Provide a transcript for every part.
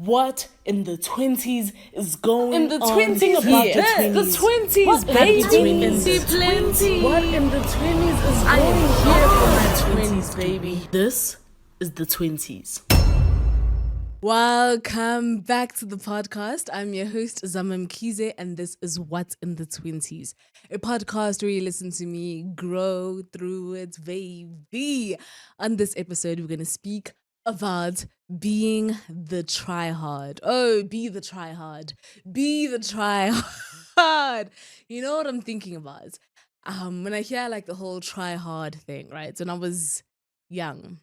What in the 20s is going In the on? 20s, Think about yeah. the 20s. What baby. Plenty. What in the 20s is I going am on? here for my 20s, baby. This is the 20s. Welcome back to the podcast. I'm your host, Zama Mkize, and this is What's in the 20s, a podcast where you listen to me grow through it, baby. On this episode, we're going to speak about being the tryhard. Oh, be the tryhard. Be the tryhard. You know what I'm thinking about? When I hear like the whole tryhard thing, right? When I was young,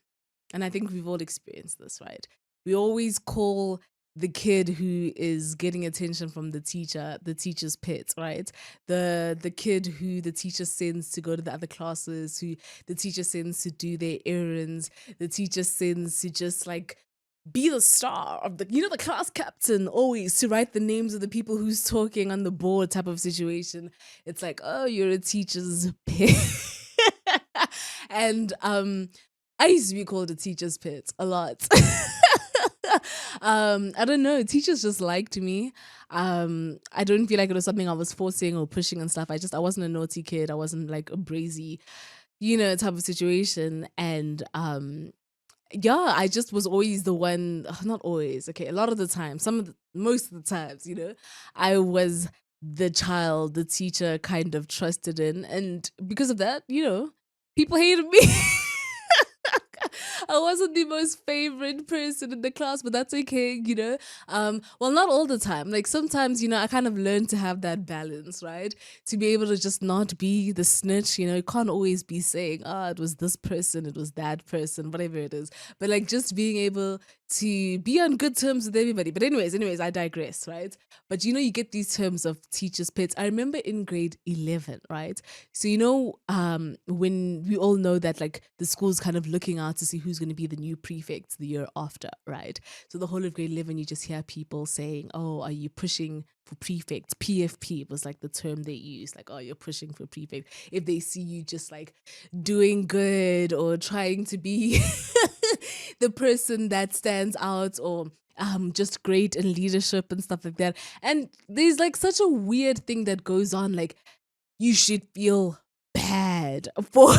and I think we've all experienced this, right? We always call the kid who is getting attention from the teacher, the teacher's pet, right? The kid who the teacher sends to go to the other classes, who the teacher sends to do their errands, the teacher sends to just like be the star of the class captain, always to write the names of the people who's talking on the board type of situation. It's like, oh, you're a teacher's pet. And I used to be called a teacher's pet a lot. I don't know. Teachers just liked me. I don't feel like it was something I was forcing or pushing and stuff. I wasn't a naughty kid. I wasn't like a brazy, type of situation. And yeah, I just was always the one. Not always. Okay, a lot of the time. Most of the times, I was the child the teacher kind of trusted in, and because of that, people hated me. I wasn't the most favorite person in the class, but that's okay. Well, not all the time. Like sometimes, I kind of learned to have that balance, right? To be able to just not be the snitch, you can't always be saying, it was this person, it was that person, whatever it is. But like just being able to be on good terms with everybody. But anyways, I digress, right? But you get these terms of teachers' pets. I remember in grade 11, right? So when we all know that like the school's kind of looking out to see who's going to be the new prefects the year after, right? So the whole of grade 11, you just hear people saying, oh, are you pushing for prefect? PFP was like the term they used, like, oh, you're pushing for prefect. If they see you just like doing good or trying to be the person that stands out, or just great in leadership and stuff like that. And there's like such a weird thing that goes on, like you should feel bad for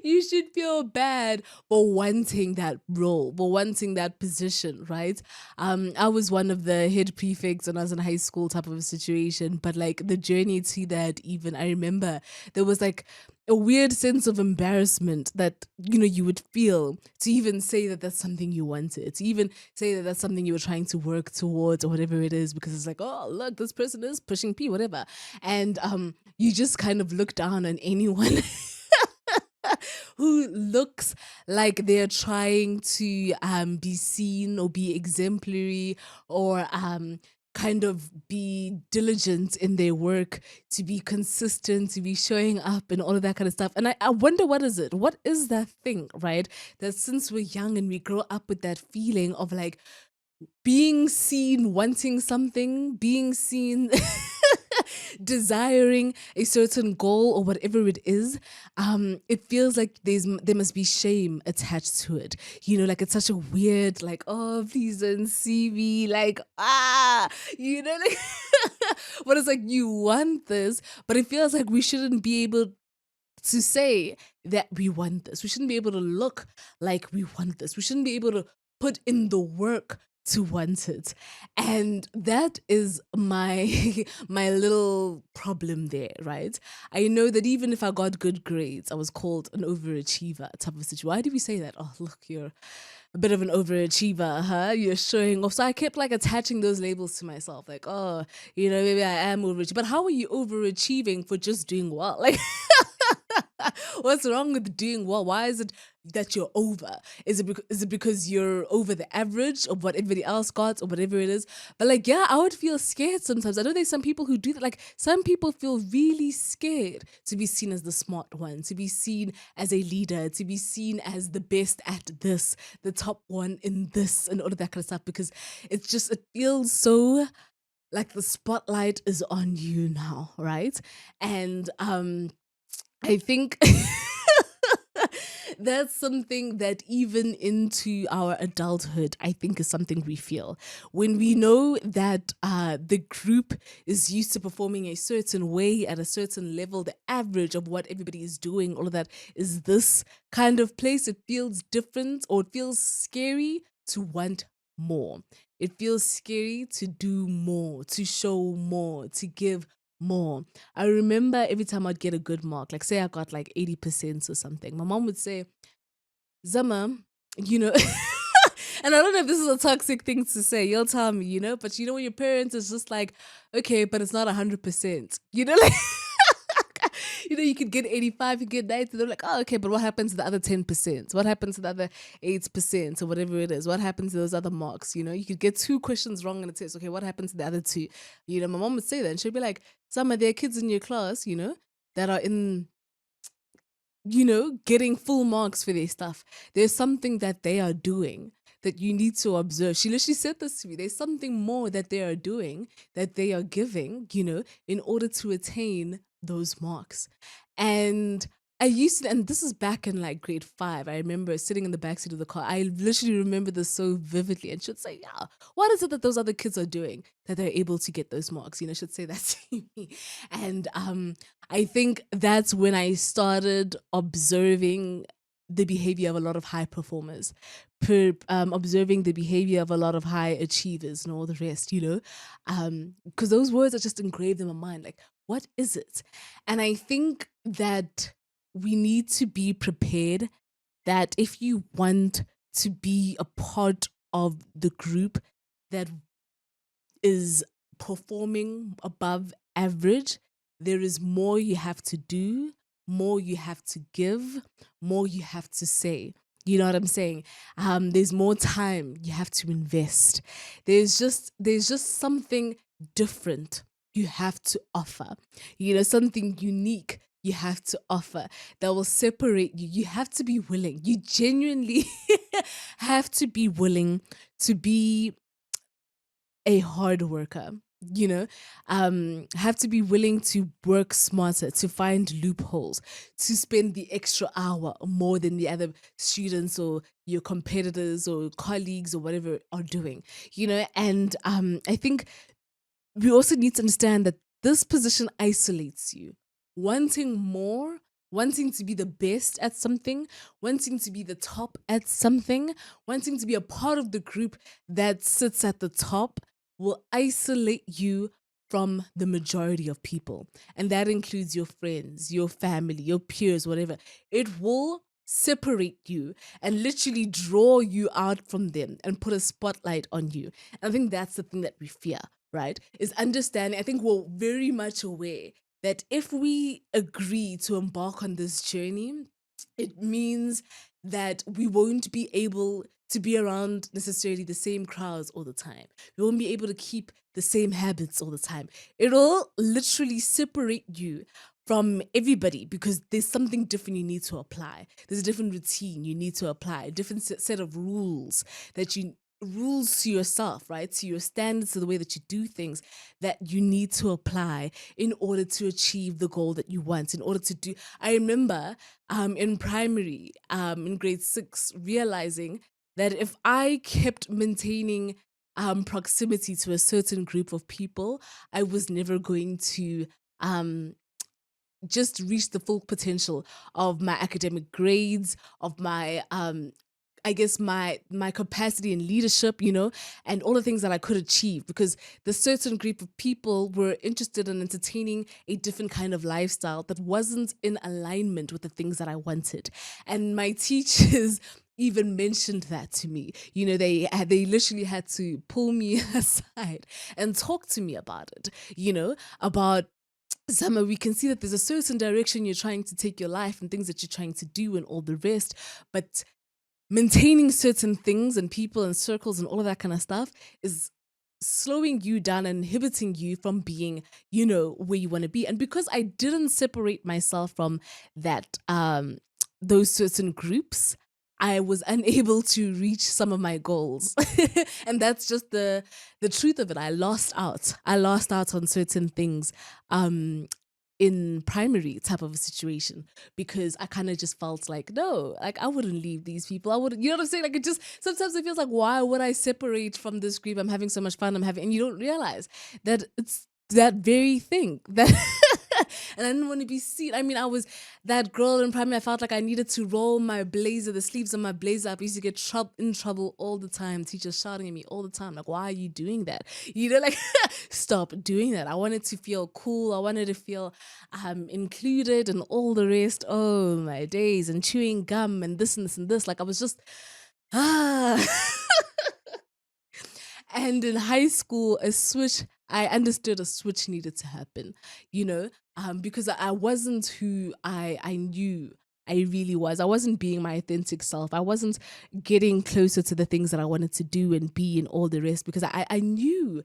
you should feel bad for wanting that role, for wanting that position, right? I was one of the head prefects when I was in high school type of a situation, but like the journey to that, even I remember there was like a weird sense of embarrassment that you would feel to even say that that's something you wanted, to even say that that's something you were trying to work towards or whatever it is, because it's like, oh look, this person is pushing P, whatever. And you just kind of look down on anyone who looks like they're trying to be seen or be exemplary, or kind of be diligent in their work, to be consistent, to be showing up and all of that kind of stuff. And I wonder, what is it? What is that thing, right? That since we're young and we grow up with that feeling of like being seen, wanting something, being seen, desiring a certain goal or whatever it is, it feels like there must be shame attached to it. Like it's such a weird, like, oh, please don't see me, like, like, but it's like you want this, but it feels like we shouldn't be able to say that we want this. We shouldn't be able to look like we want this. We shouldn't be able to put in the work to want it. And that is my my little problem there, right? I know that even if I got good grades, I was called an overachiever type of situation. Why do we say that? Oh, look, you're a bit of an overachiever, huh? You're showing off. So I kept like attaching those labels to myself, like, oh, maybe I am overachieving. But how are you overachieving for just doing well? Like, what's wrong with doing well? Why is it that you're over? Is it because you're over the average of what everybody else got or whatever it is? But like, yeah, I would feel scared sometimes. I know there's some people who do that. Like some people feel really scared to be seen as the smart one, to be seen as a leader, to be seen as the best at this, the top one in this, and all of that kind of stuff, because it feels so like the spotlight is on you now, right? And I think That's something that even into our adulthood, I think is something we feel. When we know that the group is used to performing a certain way at a certain level, the average of what everybody is doing, all of that is this kind of place, it feels different or it feels scary to want more. It feels scary to do more, to show more, to give more. I remember every time I'd get a good mark, like say I got like 80% or something, my mom would say, Zama, you know, and I don't know if this is a toxic thing to say, you'll tell me, but when your parents is just like, okay, but it's not 100%, like, you could get 85, you get 90, they're like, oh, okay, but what happens to the other 10%? What happens to the other 8% or whatever it is? What happens to those other marks? You could get two questions wrong in a test. Okay, what happens to the other two? My mom would say that and she'd be like, some of their kids in your class, that are in getting full marks for their stuff. There's something that they are doing that you need to observe. She literally said this to me. There's something more that they are doing, that they are giving, in order to attain those marks. And I used to, and this is back in like grade 5. I remember sitting in the backseat of the car. I literally remember this so vividly. And she'd say, yeah, what is it that those other kids are doing that they're able to get those marks? She'd say that to me. And I think that's when I started observing the behavior of a lot of high performers, observing the behavior of a lot of high achievers and all the rest, because those words are just engraved in my mind. Like, what is it? And I think that we need to be prepared that if you want to be a part of the group that is performing above average, there is more you have to do, more you have to give, more you have to say. You know what I'm saying? There's more time you have to invest. There's just something different you have to offer. Something unique you have to offer that will separate you. You have to be willing. You genuinely have to be willing to be a hard worker, have to be willing to work smarter, to find loopholes, to spend the extra hour more than the other students or your competitors or colleagues or whatever are doing, and I think we also need to understand that this position isolates you. Wanting more, wanting to be the best at something, wanting to be the top at something, wanting to be a part of the group that sits at the top will isolate you from the majority of people. And that includes your friends, your family, your peers, whatever. It will separate you and literally draw you out from them and put a spotlight on you. And I think that's the thing that we fear, right? Is understanding. I think we're very much aware that if we agree to embark on this journey, it means that we won't be able to be around necessarily the same crowds all the time. We won't be able to keep the same habits all the time. It'll literally separate you from everybody because there's something different you need to apply. There's a different routine you need to apply, a different set of rules rules to yourself, right? To your standards, to the way that you do things that you need to apply in order to achieve the goal that you want, in order to do. I remember in primary, in grade 6, realizing that if I kept maintaining proximity to a certain group of people, I was never going to just reach the full potential of my academic grades, of my I guess my capacity in leadership, and all the things that I could achieve because the certain group of people were interested in entertaining a different kind of lifestyle that wasn't in alignment with the things that I wanted. And my teachers even mentioned that to me. They literally had to pull me aside and talk to me about it, about Summer, we can see that there's a certain direction you're trying to take your life and things that you're trying to do and all the rest. But maintaining certain things and people and circles and all of that kind of stuff is slowing you down and inhibiting you from being, where you want to be. And because I didn't separate myself from that, those certain groups, I was unable to reach some of my goals. And that's just the truth of it. I lost out. I lost out on certain things. in primary type of a situation, because I kind of just felt like, no, like I wouldn't leave these people. I wouldn't, you know what I'm saying? Like, it just sometimes it feels like, why would I separate from this group? I'm having so much fun. And you don't realize that it's that very thing that and I didn't want to be seen. I mean, I was that girl in primary. I felt like I needed to roll my blazer, the sleeves of my blazer up. I used to get in trouble all the time. Teachers shouting at me all the time, like, why are you doing that? You know, like, stop doing that. I wanted to feel cool. I wanted to feel included and all the rest. Oh my days, and chewing gum and this and this and this. Like, I was just ah. And in high school, I understood a switch needed to happen, you know, because I wasn't who I knew I really was. I wasn't being my authentic self. I wasn't getting closer to the things that I wanted to do and be and all the rest, because I knew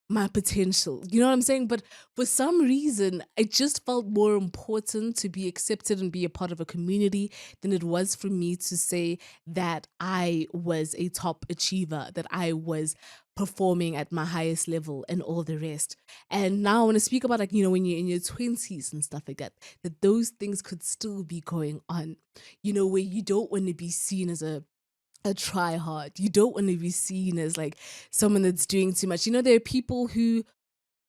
my potential. You know what I'm saying? But for some reason, it just felt more important to be accepted and be a part of a community than it was for me to say that I was a top achiever, that I was performing at my highest level and all the rest. And now I want to speak about, like, you know, when you're in your 20s and stuff like that, that those things could still be going on, you know, where you don't want to be seen as a try hard. You don't want to be seen as like someone that's doing too much. You know, there are people who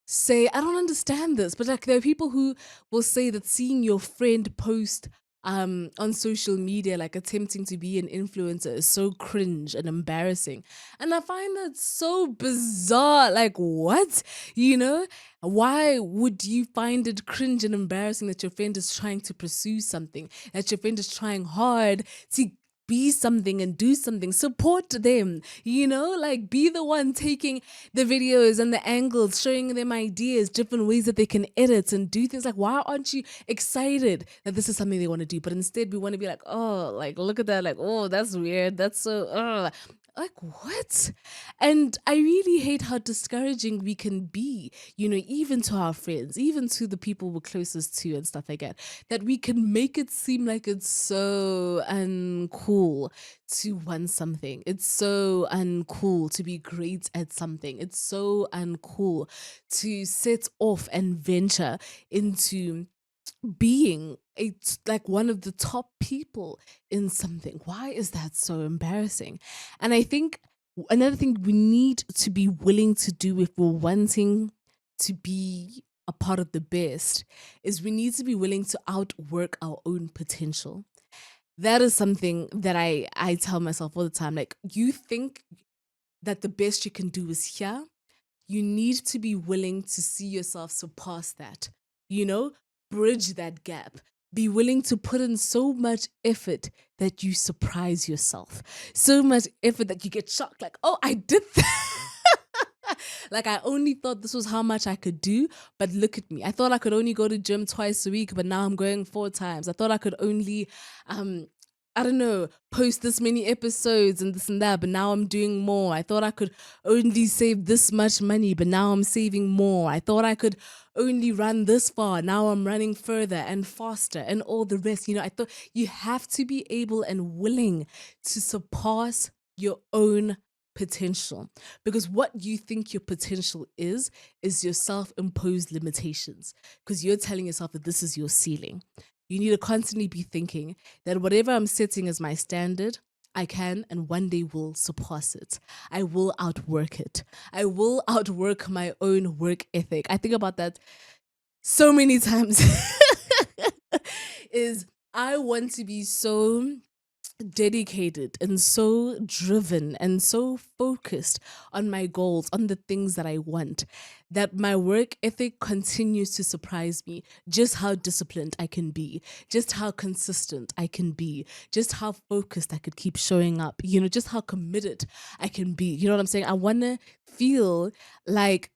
say, I don't understand this, but like there are people who will say that seeing your friend post on social media, like attempting to be an influencer, is so cringe and embarrassing. And I find that so bizarre. Like, what? You know, why would you find it cringe and embarrassing that your friend is trying to pursue something, that your friend is trying hard to be something and do something? Support them, you know, like be the one taking the videos and the angles, showing them ideas, different ways that they can edit and do things. Like, why aren't you excited that this is something they want to do? But instead we want to be like, oh, like, look at that, like, oh, that's weird, that's so like, what? And I really hate how discouraging we can be, you know, even to our friends, even to the people we're closest to and stuff like that we can make it seem like it's so uncool to want something. It's so uncool to be great at something. It's so uncool to set off and venture into being like one of the top people in something. Why is that so embarrassing? And I think another thing we need to be willing to do if we're wanting to be a part of the best is we need to be willing to outwork our own potential. That is something that I tell myself all the time. Like, you think that the best you can do is here, you need to be willing to see yourself surpass that, you know, bridge that gap. Be willing to put in so much effort that you surprise yourself. So much effort that you get shocked, like, oh, I did that. Like, I only thought this was how much I could do, but look at me. I thought I could only go to gym twice a week, but now I'm going 4 times. I thought I could only I don't know, post this many episodes and this and that, but now I'm doing more. I thought I could only save this much money, but now I'm saving more. I thought I could only run this far. Now I'm running further and faster and all the rest. You know, I thought you have to be able and willing to surpass your own potential, because what you think your potential is your self-imposed limitations, because you're telling yourself that this is your ceiling. You need to constantly be thinking that whatever I'm setting as my standard, I can and one day will surpass it. I will outwork it. I will outwork my own work ethic. I think about that so many times. Is I want to be so dedicated and so driven and so focused on my goals, on the things that I want, that my work ethic continues to surprise me. Just how disciplined I can be, just how consistent I can be, just how focused I could keep showing up, you know, just how committed I can be. You know what I'm saying? I want to feel like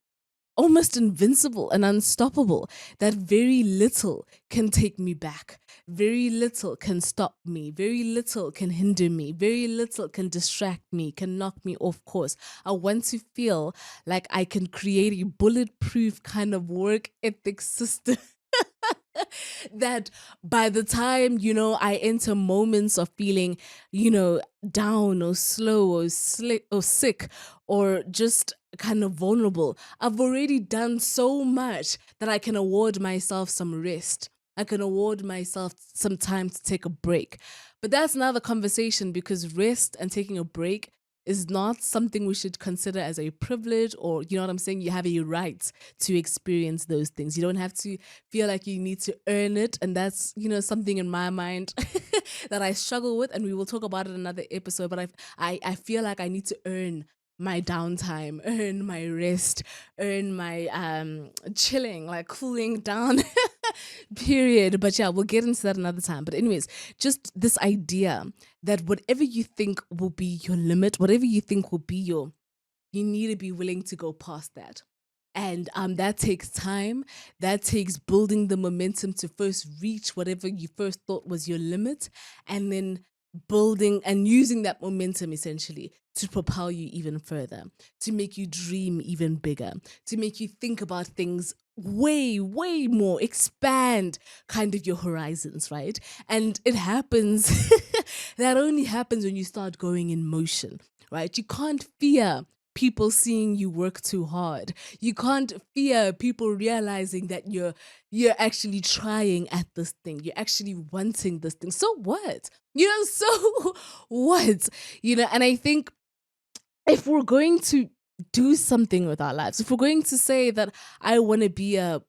almost invincible and unstoppable, that very little can take me back. Very little can stop me. Very little can hinder me. Very little can distract me, can knock me off course. I want to feel like I can create a bulletproof kind of work ethic system that by the time, I enter moments of feeling, down or slow or or sick or just kind of vulnerable, I've already done so much that I can award myself some rest. I can award myself some time to take a break. But that's another conversation because rest and taking a break is not something we should consider as a privilege, or you know what I'm saying? You have a right to experience those things. You don't have to feel like you need to earn it. And that's, something in my mind that I struggle with. And we will talk about it in another episode. But I feel like I need to earn my downtime, earn my rest, earn my chilling, like cooling down period. But yeah, we'll get into that another time. But anyways, just this idea that whatever you think will be your limit, whatever you think will be you need to be willing to go past that. And that takes time. That takes building the momentum to first reach whatever you first thought was your limit, and then building and using that momentum essentially to propel you even further, to make you dream even bigger, to make you think about things way, way more, expand kind of your horizons, right? And it happens, that only happens when you start going in motion, right? You can't fear people seeing you work too hard. You can't fear people realizing that you're actually trying at this thing. You're actually wanting this thing. So what? So what? And I think if we're going to do something with our lives, if we're going to say that I want to be a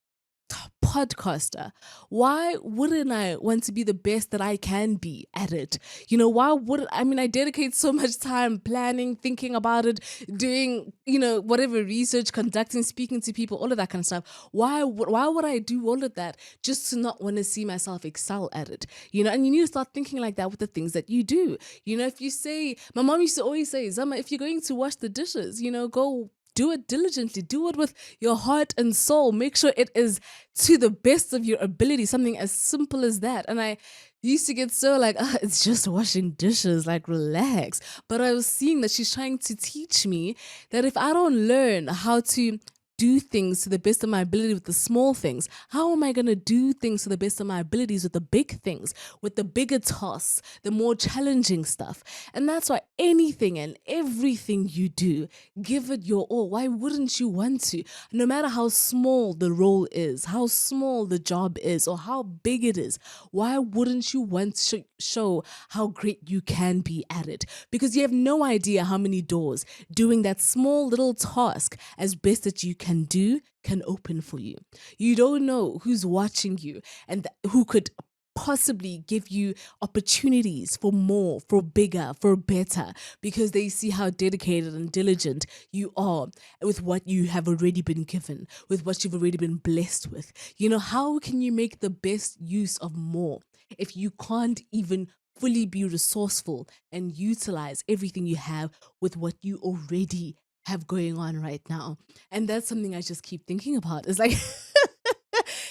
podcaster, why wouldn't I want to be the best that I can be at it? Why would I dedicate so much time planning, thinking about it, doing, whatever research, conducting, speaking to people, all of that kind of stuff. Why would I do all of that just to not want to see myself excel at it? And you need to start thinking like that with the things that you do. If you say, my mom used to always say, Zama, if you're going to wash the dishes, go do it diligently, do it with your heart and soul. Make sure it is to the best of your ability, something as simple as that. And I used to get so like, it's just washing dishes, like relax. But I was seeing that she's trying to teach me that if I don't learn how to do things to the best of my ability with the small things, how am I going to do things to the best of my abilities with the big things, with the bigger tasks, the more challenging stuff? And that's why anything and everything you do, give it your all. Why wouldn't you want to? No matter how small the role is, how small the job is, or how big it is, why wouldn't you want to show how great you can be at it? Because you have no idea how many doors doing that small little task as best that you can do can open for you. You don't know who's watching you and who could possibly give you opportunities for more, for bigger, for better, because they see how dedicated and diligent you are with what you have already been given, with what you've already been blessed with. How can you make the best use of more if you can't even fully be resourceful and utilize everything you have with what you already have going on right now? And that's something I just keep thinking about. It's like,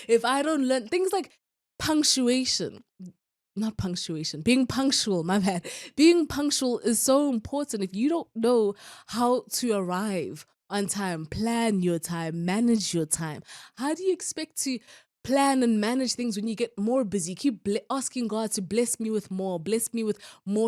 if I don't learn things like punctuation, not punctuation, being punctual, my bad. Being punctual is so important. If you don't know how to arrive on time, plan your time, manage your time, how do you expect to plan and manage things when you get more busy? Keep asking God to bless me with more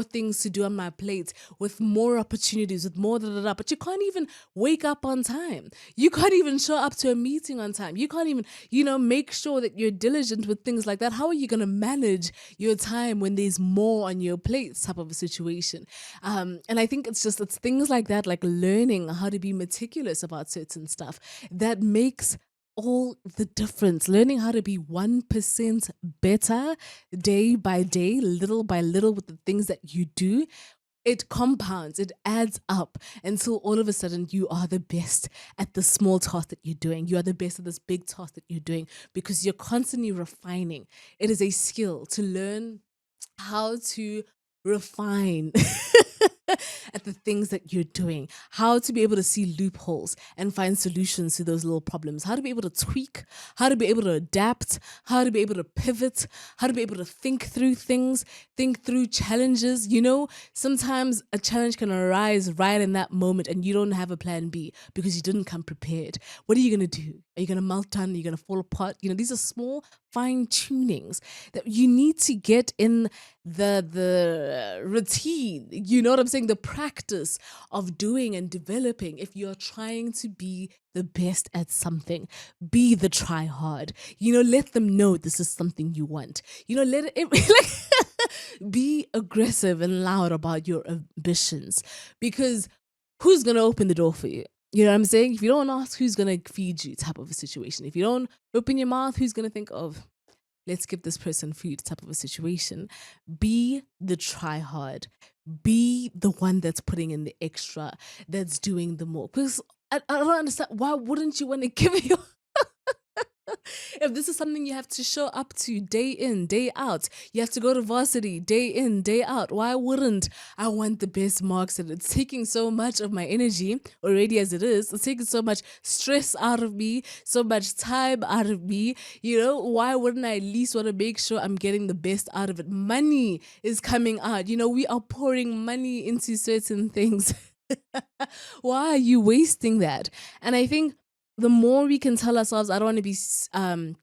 things to do on my plate, with more opportunities, with more but you can't even wake up on time. You can't even show up to a meeting on time. You can't even, make sure that you're diligent with things like that. How are you going to manage your time when there's more on your plate type of a situation? And I think it's things like that, like learning how to be meticulous about certain stuff, that makes all the difference. Learning how to be 1% better day by day, little by little, with the things that you do, it compounds, it adds up until all of a sudden you are the best at the small task that you're doing. You are the best at this big task that you're doing because you're constantly refining. It is a skill to learn how to refine at the things that you're doing, how to be able to see loopholes and find solutions to those little problems, how to be able to tweak, how to be able to adapt, how to be able to pivot, how to be able to think through things, think through challenges. Sometimes a challenge can arise right in that moment and you don't have a plan B because you didn't come prepared. What are you going to do? Are you going to melt down? Are you going to fall apart? These are small fine tunings that you need to get in the routine. You know what I'm saying? The practice of doing and developing. If you're trying to be the best at something, be the try hard. Let them know this is something you want. Let it like be aggressive and loud about your ambitions, because who's gonna open the door for you? You know what I'm saying? If you don't ask, who's gonna feed you? Type of a situation. If you don't open your mouth, who's gonna think of, let's give this person food? Type of a situation. Be the try hard. Be the one that's putting in the extra, that's doing the more. Because I don't understand, why wouldn't you want to give it your if this is something you have to show up to day in, day out, you have to go to varsity day in, day out. Why wouldn't I want the best marks? And it's taking so much of my energy already as it is. It's taking so much stress out of me, so much time out of me. Why wouldn't I at least want to make sure I'm getting the best out of it? Money is coming out. We are pouring money into certain things. Why are you wasting that? And I think the more we can tell ourselves, I don't want to be, I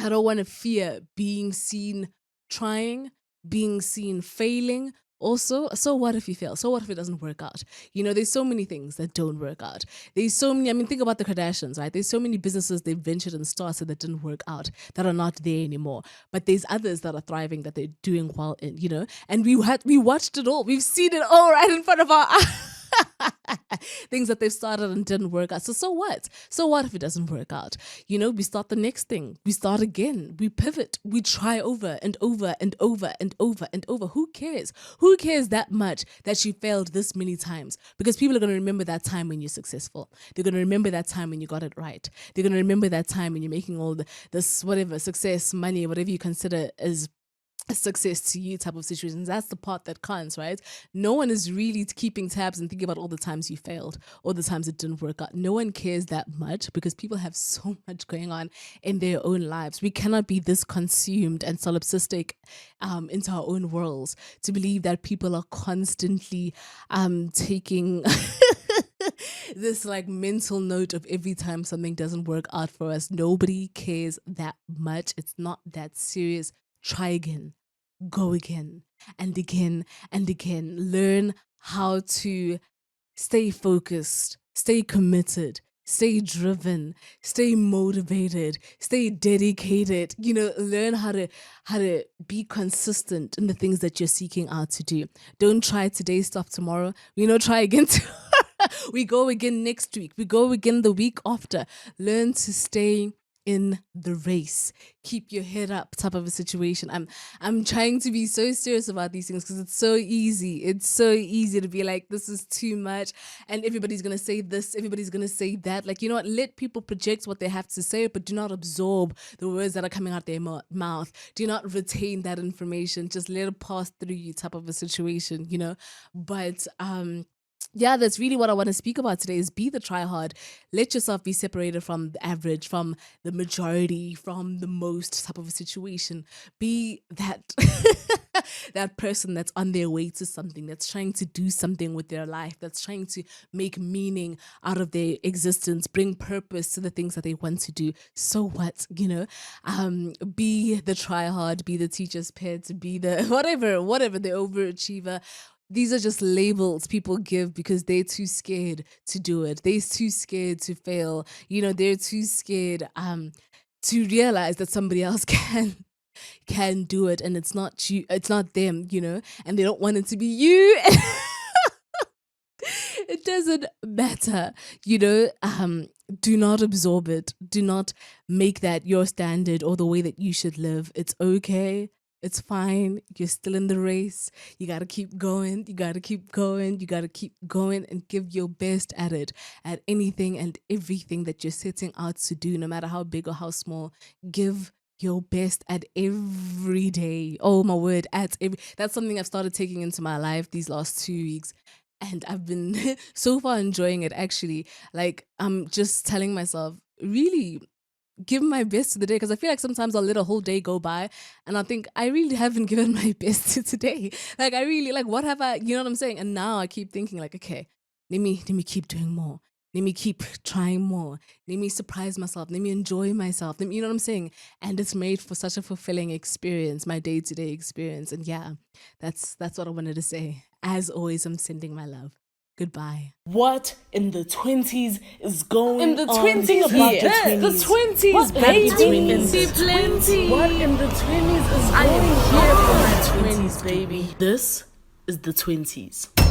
don't want to fear being seen trying, being seen failing. Also, so what if you fail? So what if it doesn't work out? There's so many things that don't work out. There's so many, think about the Kardashians, right? There's so many businesses they've ventured and started that didn't work out, that are not there anymore. But there's others that are thriving, that they're doing well in, and we watched it all. We've seen it all right in front of our eyes. Things that they've started and didn't work out. So what? So what if it doesn't work out? We start the next thing. We start again. We pivot. We try over and over and over and over and over. Who cares? Who cares that much that you failed this many times? Because people are going to remember that time when you're successful. They're going to remember that time when you got it right. They're going to remember that time when you're making all this whatever, success, money, whatever you consider as a success to you type of situations. That's the part that counts, right? No one is really keeping tabs and thinking about all the times you failed, all the times it didn't work out. No one cares that much, because people have so much going on in their own lives. We cannot be this consumed and solipsistic into our own worlds to believe that people are constantly taking this like mental note of every time something doesn't work out for us. Nobody cares that much. It's not that serious. Try again, go again and again and again. Learn how to stay focused, stay committed, stay driven, stay motivated, stay dedicated. Learn how to be consistent in the things that you're seeking out to do. Don't try today, stop tomorrow. Try again tomorrow. We go again next week. We go again the week after. Learn to stay in the race. Keep your head up type of a situation. I'm trying to be so serious about these things because it's so easy. It's so easy to be like, this is too much and everybody's going to say this, everybody's going to say that. Like, you know what? Let people project what they have to say, but do not absorb the words that are coming out their mouth. Do not retain that information. Just let it pass through you type of a situation, But yeah, that's really what I want to speak about today is be the try hard. Let yourself be separated from the average, from the majority, from the most type of a situation. Be that that person that's on their way to something, that's trying to do something with their life, that's trying to make meaning out of their existence, bring purpose to the things that they want to do. So what, be the try hard, be the teacher's pet, be the whatever, the overachiever. These are just labels people give because they're too scared to do it. They're too scared to fail. They're too scared to realize that somebody else can do it and it's not you, it's not them, and they don't want it to be you. It doesn't matter, do not absorb it. Do not make that your standard or the way that you should live. It's okay. It's fine. You're still in the race. You got to keep going. You got to keep going. You got to keep going and give your best at it, at anything and everything that you're setting out to do, no matter how big or how small. Give your best at every day. Oh my word, that's something I've started taking into my life these last 2 weeks. And I've been so far enjoying it, actually. Like, I'm just telling myself, really give my best to the day, because I feel like sometimes I'll let a whole day go by and I think I really haven't given my best to today. Like, I really, like, what have I, you know what I'm saying? And now I keep thinking like, okay, let me keep doing more. Let me keep trying more. Let me surprise myself. Let me enjoy myself. You know what I'm saying? And it's made for such a fulfilling experience, my day-to-day experience. And yeah, that's what I wanted to say. As always, I'm sending my love. Goodbye. What in the 20s is going In the on? 20s Think about here. the The 20s. 20s, What baby. in the See 20s? plenty. What in the 20s is I am going here on? for my 20s, baby. This is the 20s.